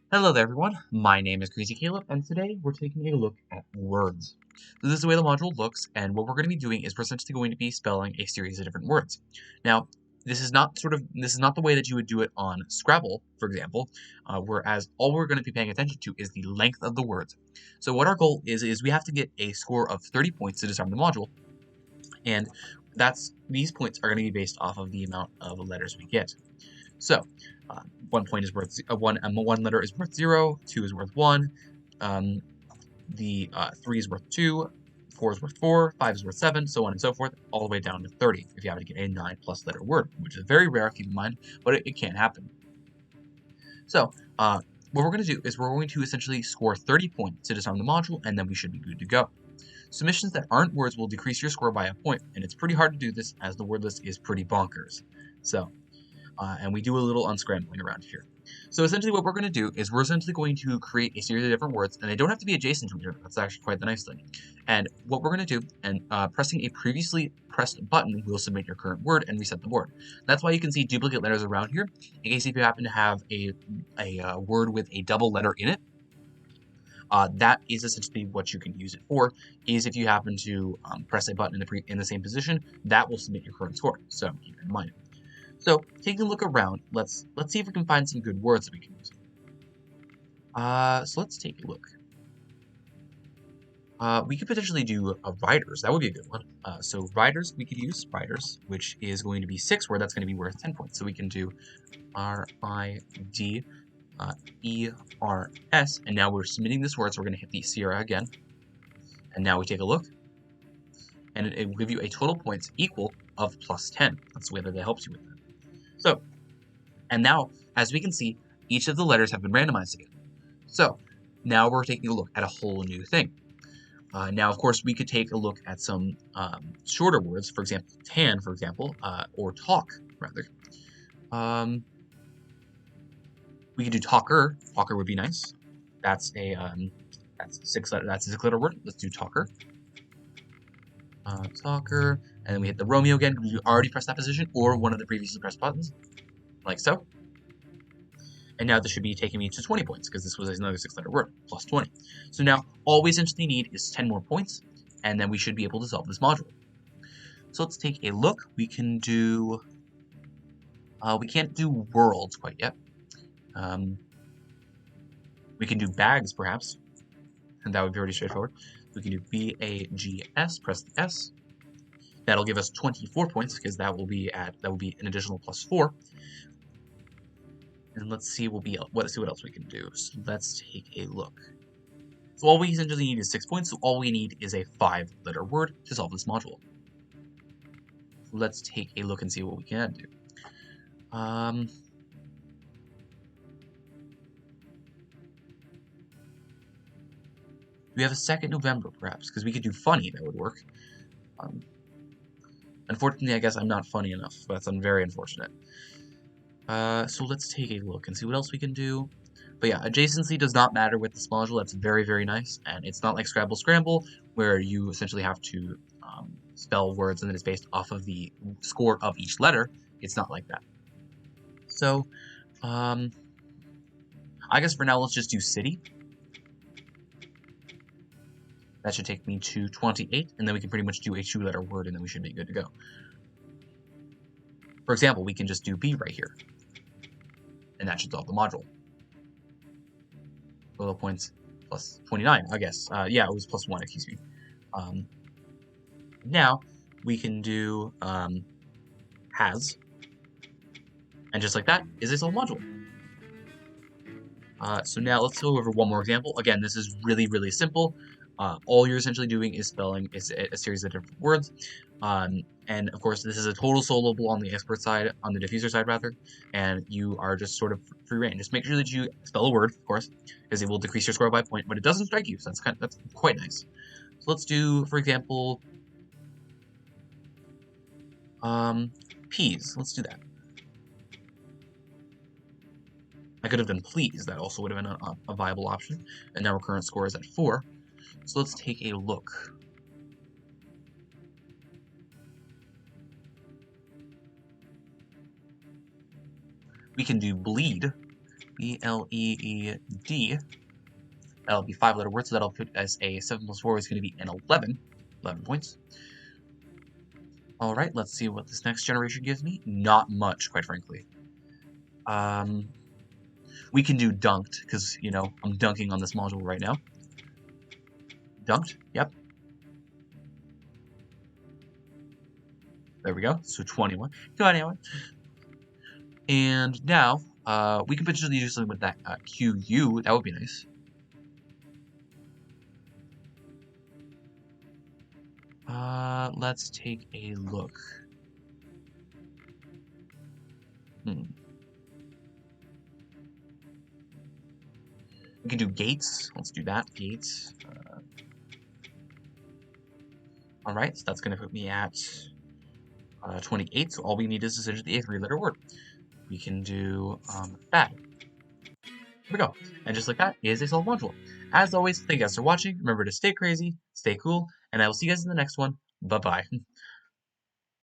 Hello there everyone, my name is Crazy Caleb, and today we're taking a look at words. So this is the way the module looks, and what we're going to be doing is we're essentially going to be spelling a series of different words. Now, this is not the way that you would do it on Scrabble, for example, whereas all we're going to be paying attention to is the length of the words. So what our goal is we have to get a score of 30 points to disarm the module, and these points are going to be based off of the amount of letters we get. So, 1 point is worth one letter is worth 0, 2 is worth 1, the 3 is worth 2, 4 is worth 4, 5 is worth 7, so on and so forth, all the way down to 30 if you happen to get a 9+ letter word, which is very rare, keep in mind, but it can happen. So, what we're going to do is we're going to essentially score 30 points to disarm the module, and then we should be good to go. Submissions that aren't words will decrease your score by a point, and it's pretty hard to do this as the word list is pretty bonkers. So, and we do a little unscrambling around here. So essentially what we're going to do is we're essentially going to create a series of different words, and they don't have to be adjacent to each other. That's actually quite the nice thing. And what we're going to do, and pressing a previously pressed button will submit your current word and reset the board. That's why you can see duplicate letters around here, in case if you happen to have a word with a double letter in it. That is essentially what you can use it for, is if you happen to press a button in the same position, that will submit your current score, so keep that in mind. So, taking a look around, let's see if we can find some good words that we can use. So let's take a look. We could potentially do riders. That would be a good one. So riders, we could use riders, which is going to be 6 words. That's going to be worth 10 points. So we can do R-I-D-E-R-S, and now we're submitting this word, so we're going to hit the Sierra again. And now we take a look, and it will give you a total points equal of +10. That's the way that it helps you with that. So, and now, as we can see, each of the letters have been randomized again. So, now we're taking a look at a whole new thing. Now, of course, we could take a look at some shorter words, for example, tan, for example, or talk, rather. We could do talker. Talker would be nice. That's a six-letter word. Let's do talker. Talker, and then we hit the Romeo again. We already pressed that position, or one of the previously pressed buttons, like so. And now this should be taking me to 20 points, because this was another 6-letter word, plus 20. So now, all we essentially need is 10 more points, and then we should be able to solve this module. So let's take a look. We can do... we can't do worlds quite yet. We can do bags, perhaps, and that would be pretty straightforward. We can do B-A-G-S, press the S. That'll give us 24 points, because that will be an additional +4. And let's see what else we can do. So let's take a look. So all we essentially need is 6 points, so all we need is a 5-letter word to solve this module. So let's take a look and see what we can do. Do we have a 2nd November, perhaps? Because we could do funny, that would work. Unfortunately, I guess I'm not funny enough. That's very unfortunate. So let's take a look and see what else we can do. But yeah, adjacency does not matter with this module. That's very, very nice. And it's not like Scrabble Scramble, where you essentially have to spell words and then it's based off of the score of each letter. It's not like that. So, I guess for now, let's just do city. That should take me to 28, and then we can pretty much do a 2-letter word, and then we should be good to go. For example, we can just do B right here, and that should solve the module. Total points plus 29, I guess. Yeah, it was +1, excuse me. Now, we can do has, and just like that is a solved module. So now let's go over one more example. Again, this is really, really simple. All you're essentially doing is spelling a series of different words. And of course, this is a total solvable on the expert side, on the diffuser side rather, and you are just sort of free reign. Just make sure that you spell a word, of course, because it will decrease your score by a point, but it doesn't strike you, so that's quite nice. So let's do, for example, peas. Let's do that. I could have done please. That also would have been a viable option. And now our current score is at 4. So let's take a look. We can do bleed, B-L-E-E-D. That'll be 5-letter word, so that'll put as a 7 plus 4 is going to be an 11. 11 points. Alright, let's see what this next generation gives me. Not much, quite frankly. We can do dunked, because, you know, I'm dunking on this module right now. Dunked, yep. There we go, so 21. 21. And now, we can potentially do something with that QU. That would be nice. Let's take a look. We can do gates. Let's do that. Gates. Alright, so that's going to put me at 28. So all we need is essentially a 3-letter word. We can do bad. Here we go. And just like that is a solved module. As always, thank you guys for watching. Remember to stay crazy, stay cool, and I will see you guys in the next one. Bye-bye.